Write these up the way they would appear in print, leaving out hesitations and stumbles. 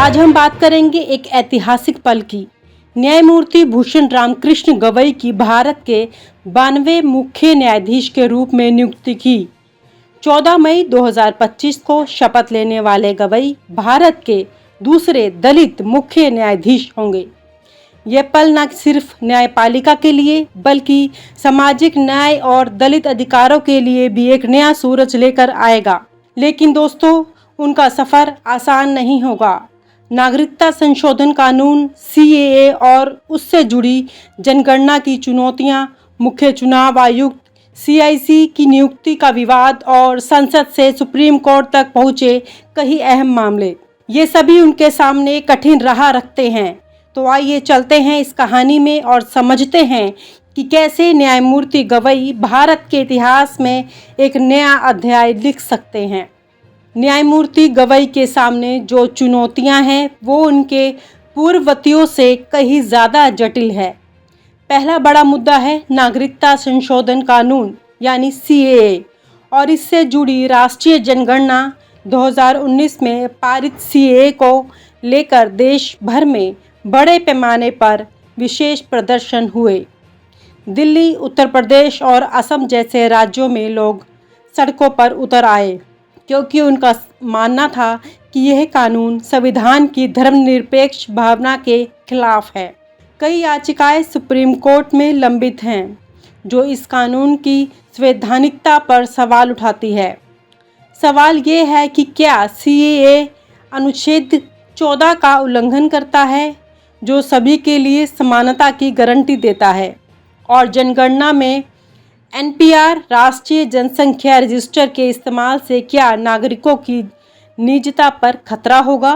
आज हम बात करेंगे एक ऐतिहासिक पल की। न्यायमूर्ति भूषण रामकृष्ण गवई की भारत के 92वें मुख्य न्यायाधीश के रूप में नियुक्ति की। 14 मई 2025 को शपथ लेने वाले गवई भारत के दूसरे दलित मुख्य न्यायाधीश होंगे। ये पल न सिर्फ न्यायपालिका के लिए बल्कि सामाजिक न्याय और दलित अधिकारों के लिए भी एक नया सूरज लेकर आएगा। लेकिन दोस्तों, उनका सफ़र आसान नहीं होगा। नागरिकता संशोधन कानून सीएए और उससे जुड़ी जनगणना की चुनौतियां, मुख्य चुनाव आयुक्त सीआईसी की नियुक्ति का विवाद और संसद से सुप्रीम कोर्ट तक पहुंचे कई अहम मामले, ये सभी उनके सामने कठिन राह रखते हैं। तो आइए चलते हैं इस कहानी में और समझते हैं कि कैसे न्यायमूर्ति गवई भारत के इतिहास में एक नया अध्याय लिख सकते हैं। न्यायमूर्ति गवई के सामने जो चुनौतियां हैं वो उनके पूर्ववर्तियों से कहीं ज़्यादा जटिल है। पहला बड़ा मुद्दा है नागरिकता संशोधन कानून यानी सीएए और इससे जुड़ी राष्ट्रीय जनगणना। 2019 में पारित सीएए को लेकर देश भर में बड़े पैमाने पर विशेष प्रदर्शन हुए। दिल्ली, उत्तर प्रदेश और असम जैसे राज्यों में लोग सड़कों पर उतर आए क्योंकि उनका मानना था कि यह कानून संविधान की धर्मनिरपेक्ष भावना के खिलाफ है। कई याचिकाएं सुप्रीम कोर्ट में लंबित हैं जो इस कानून की संवैधानिकता पर सवाल उठाती है। सवाल ये है कि क्या सीएए अनुच्छेद 14 का उल्लंघन करता है जो सभी के लिए समानता की गारंटी देता है, और जनगणना में एनपीआर राष्ट्रीय जनसंख्या रजिस्टर के इस्तेमाल से क्या नागरिकों की निजता पर खतरा होगा।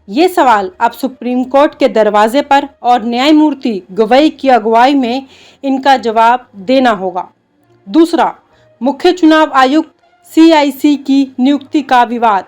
ये सवाल अब सुप्रीम कोर्ट के दरवाजे पर और न्यायमूर्ति गवई की अगुवाई में इनका जवाब देना होगा। दूसरा, मुख्य चुनाव आयुक्त सीआईसी की नियुक्ति का विवाद।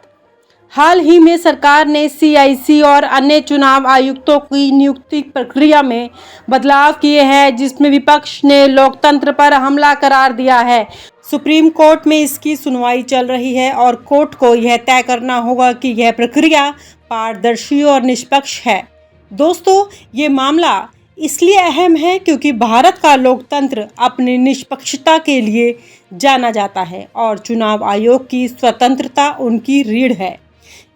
हाल ही में सरकार ने सीआईसी और अन्य चुनाव आयुक्तों की नियुक्ति प्रक्रिया में बदलाव किए हैं जिसमें विपक्ष ने लोकतंत्र पर हमला करार दिया है। सुप्रीम कोर्ट में इसकी सुनवाई चल रही है और कोर्ट को यह तय करना होगा कि यह प्रक्रिया पारदर्शी और निष्पक्ष है। दोस्तों, ये मामला इसलिए अहम है क्योंकि भारत का लोकतंत्र अपनी निष्पक्षता के लिए जाना जाता है और चुनाव आयोग की स्वतंत्रता उनकी रीढ़ है।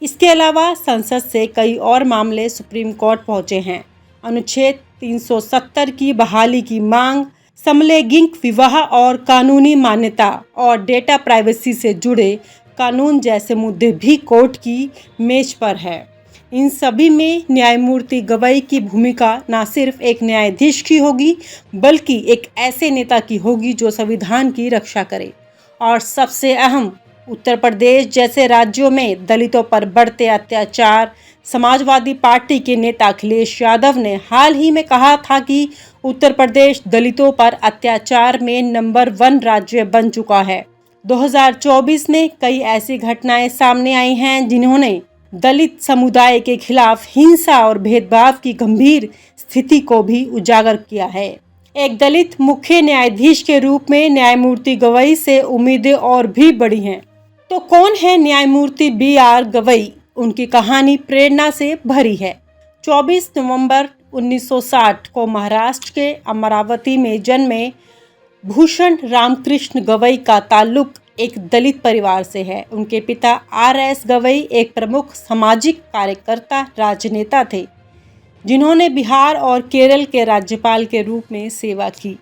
इसके अलावा संसद से कई और मामले सुप्रीम कोर्ट पहुंचे हैं। अनुच्छेद 370 की बहाली की मांग, समलैंगिक विवाह और कानूनी मान्यता और डेटा प्राइवेसी से जुड़े कानून जैसे मुद्दे भी कोर्ट की मेज पर है। इन सभी में न्यायमूर्ति गवई की भूमिका न सिर्फ एक न्यायाधीश की होगी बल्कि एक ऐसे नेता की होगी जो संविधान की रक्षा करे। और सबसे अहम, उत्तर प्रदेश जैसे राज्यों में दलितों पर बढ़ते अत्याचार। समाजवादी पार्टी के नेता अखिलेश यादव ने हाल ही में कहा था कि उत्तर प्रदेश दलितों पर अत्याचार में नंबर 1 राज्य बन चुका है। 2024 में कई ऐसी घटनाएं सामने आई हैं जिन्होंने दलित समुदाय के खिलाफ हिंसा और भेदभाव की गंभीर स्थिति को भी उजागर किया है। एक दलित मुख्य न्यायाधीश के रूप में न्यायमूर्ति गवई से उम्मीदें और भी बड़ी हैं। तो कौन है न्यायमूर्ति BR गवई? उनकी कहानी प्रेरणा से भरी है। 24 नवंबर 1960 को महाराष्ट्र के अमरावती में जन्मे भूषण रामकृष्ण गवई का ताल्लुक एक दलित परिवार से है। उनके पिता RS गवई एक प्रमुख सामाजिक कार्यकर्ता राजनेता थे जिन्होंने बिहार और केरल के राज्यपाल के रूप में सेवा की।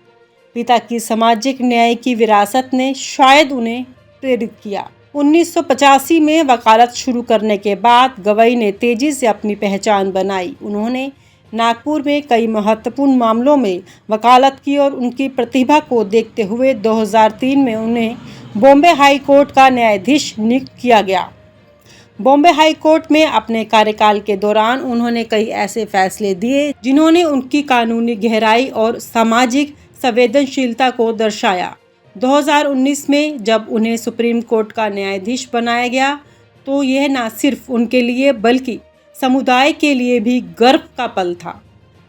पिता की सामाजिक न्याय की विरासत ने शायद उन्हें प्रेरित किया। 1985 में वकालत शुरू करने के बाद गवई ने तेजी से अपनी पहचान बनाई। उन्होंने नागपुर में कई महत्वपूर्ण मामलों में वकालत की और उनकी प्रतिभा को देखते हुए 2003 में उन्हें बॉम्बे हाई कोर्ट का न्यायाधीश नियुक्त किया गया। बॉम्बे हाई कोर्ट में अपने कार्यकाल के दौरान उन्होंने कई ऐसे फैसले दिए जिन्होंने उनकी कानूनी गहराई और सामाजिक संवेदनशीलता को दर्शाया। 2019 में जब उन्हें सुप्रीम कोर्ट का न्यायाधीश बनाया गया तो यह न सिर्फ उनके लिए बल्कि समुदाय के लिए भी गर्व का पल था।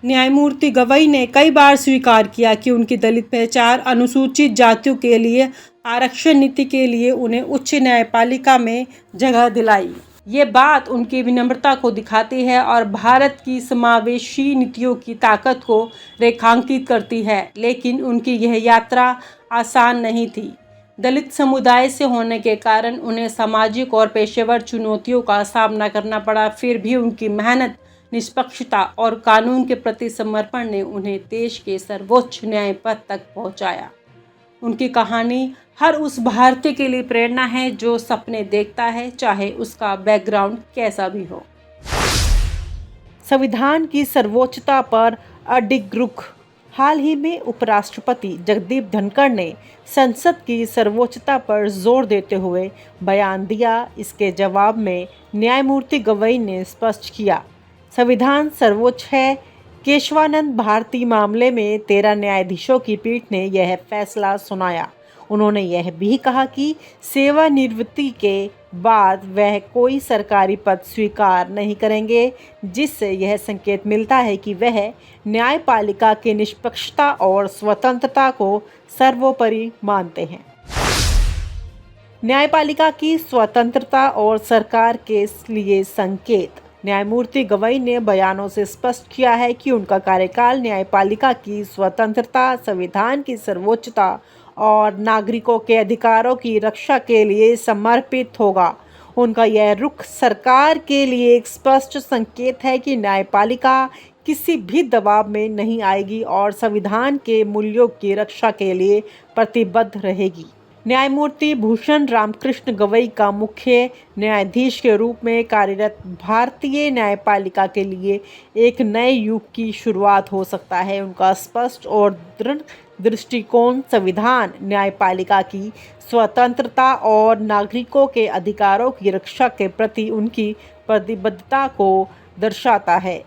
न्यायमूर्ति गवई ने कई बार स्वीकार किया कि उनकी दलित पहचान अनुसूचित जातियों के लिए आरक्षण नीति के लिए उन्हें उच्च न्यायपालिका में जगह दिलाई। ये बात उनकी विनम्रता को दिखाती है और भारत की समावेशी नीतियों की ताकत को रेखांकित करती है। लेकिन उनकी यह यात्रा आसान नहीं थी। दलित समुदाय से होने के कारण उन्हें सामाजिक और पेशेवर चुनौतियों का सामना करना पड़ा। फिर भी उनकी मेहनत, निष्पक्षता और कानून के प्रति समर्पण ने उन्हें देश के सर्वोच्च न्याय पद तक पहुंचाया। उनकी कहानी हर उस भारतीय के लिए प्रेरणा है जो सपने देखता है, चाहे उसका बैकग्राउंड कैसा भी हो। संविधान की सर्वोच्चता पर अडिग रुख। हाल ही में उपराष्ट्रपति जगदीप धनखड़ ने संसद की सर्वोच्चता पर जोर देते हुए बयान दिया। इसके जवाब में न्यायमूर्ति गवई ने स्पष्ट किया, संविधान सर्वोच्च है। केशवानंद भारती मामले में 13 न्यायाधीशों की पीठ ने यह फैसला सुनाया। उन्होंने यह भी कहा कि सेवानिवृत्ति के बाद वह कोई सरकारी पद स्वीकार नहीं करेंगे, जिससे यह संकेत मिलता है कि वह न्यायपालिका की निष्पक्षता और स्वतंत्रता को सर्वोपरि मानते हैं। न्यायपालिका की स्वतंत्रता और सरकार के लिए संकेत। न्यायमूर्ति गवई ने बयानों से स्पष्ट किया है कि उनका कार्यकाल न्यायपालिका की स्वतंत्रता, संविधान की सर्वोच्चता और नागरिकों के अधिकारों की रक्षा के लिए समर्पित होगा। उनका यह रुख सरकार के लिए एक स्पष्ट संकेत है कि न्यायपालिका किसी भी दबाव में नहीं आएगी और संविधान के मूल्यों की रक्षा के लिए प्रतिबद्ध रहेगी। न्यायमूर्ति भूषण रामकृष्ण गवई का मुख्य न्यायाधीश के रूप में कार्यरत भारतीय न्यायपालिका के लिए एक नए युग की शुरुआत हो सकता है। उनका स्पष्ट और दृढ़ दृष्टिकोण संविधान, न्यायपालिका की स्वतंत्रता और नागरिकों के अधिकारों की रक्षा के प्रति उनकी प्रतिबद्धता को दर्शाता है।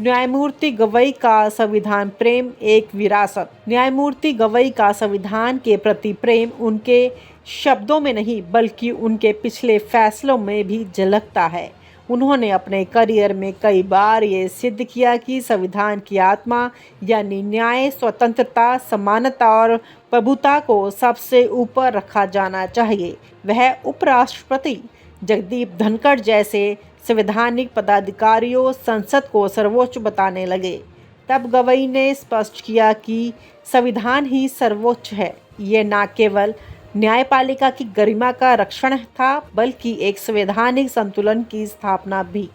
न्यायमूर्ति गवई का संविधान प्रेम एक विरासत। न्यायमूर्ति गवई का संविधान के प्रति प्रेम उनके शब्दों में नहीं बल्कि उनके पिछले फैसलों में भी झलकता है। उन्होंने अपने करियर में कई बार ये सिद्ध किया कि संविधान की आत्मा यानी न्याय, स्वतंत्रता, समानता और प्रभुता को सबसे ऊपर रखा जाना चाहिए। वह उपराष्ट्रपति जगदीप धनखड़ जैसे संवैधानिक पदाधिकारियों संसद को सर्वोच्च बताने लगे। तब गवई ने स्पष्ट किया कि संविधान ही सर्वोच्च है। ये न केवल न्यायपालिका की गरिमा का रक्षण था बल्कि एक संवैधानिक संतुलन की स्थापना भी।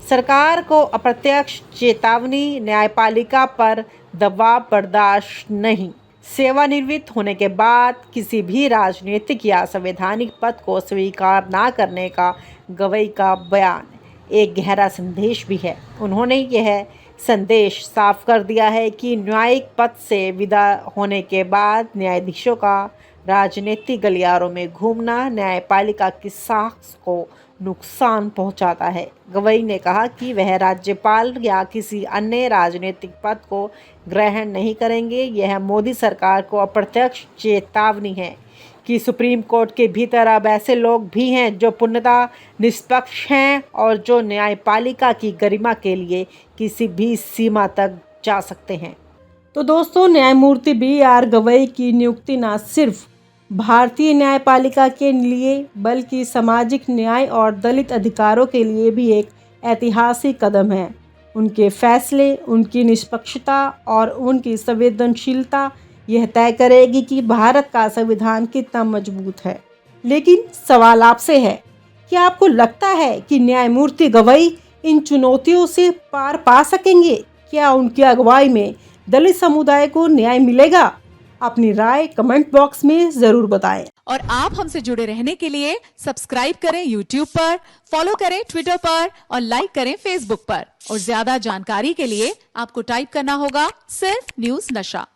सरकार को अप्रत्यक्ष चेतावनी, न्यायपालिका पर दबाव बर्दाश्त नहीं। सेवानिवृत्त होने के बाद किसी भी राजनीतिक या संवैधानिक पद को स्वीकार न करने का गवई का बयान एक गहरा संदेश भी है। उन्होंने यह संदेश साफ कर दिया है कि न्यायिक पद से विदा होने के बाद न्यायाधीशों का राजनीतिक गलियारों में घूमना न्यायपालिका की साख को नुकसान पहुंचाता है। गवई ने कहा कि वह राज्यपाल या किसी अन्य राजनीतिक पद को ग्रहण नहीं करेंगे। यह मोदी सरकार को अप्रत्यक्ष चेतावनी है कि सुप्रीम कोर्ट के भीतर अब ऐसे लोग भी हैं जो पूर्णतः निष्पक्ष हैं और जो न्यायपालिका की गरिमा के लिए किसी भी सीमा तक जा सकते हैं। तो दोस्तों, न्यायमूर्ति BR गवई की नियुक्ति न सिर्फ भारतीय न्यायपालिका के लिए बल्कि सामाजिक न्याय और दलित अधिकारों के लिए भी एक ऐतिहासिक कदम है। उनके फैसले, उनकी निष्पक्षता और उनकी संवेदनशीलता यह तय करेगी कि भारत का संविधान कितना मजबूत है। लेकिन सवाल आपसे है, क्या आपको लगता है कि न्यायमूर्ति गवई इन चुनौतियों से पार पा सकेंगे? क्या उनकी अगुवाई में दलित समुदाय को न्याय मिलेगा? अपनी राय कमेंट बॉक्स में जरूर बताएं। और आप हमसे जुड़े रहने के लिए सब्सक्राइब करें YouTube पर, फॉलो करें Twitter पर और लाइक करें Facebook पर। और ज्यादा जानकारी के लिए आपको टाइप करना होगा सिर्फ न्यूज़ नशा।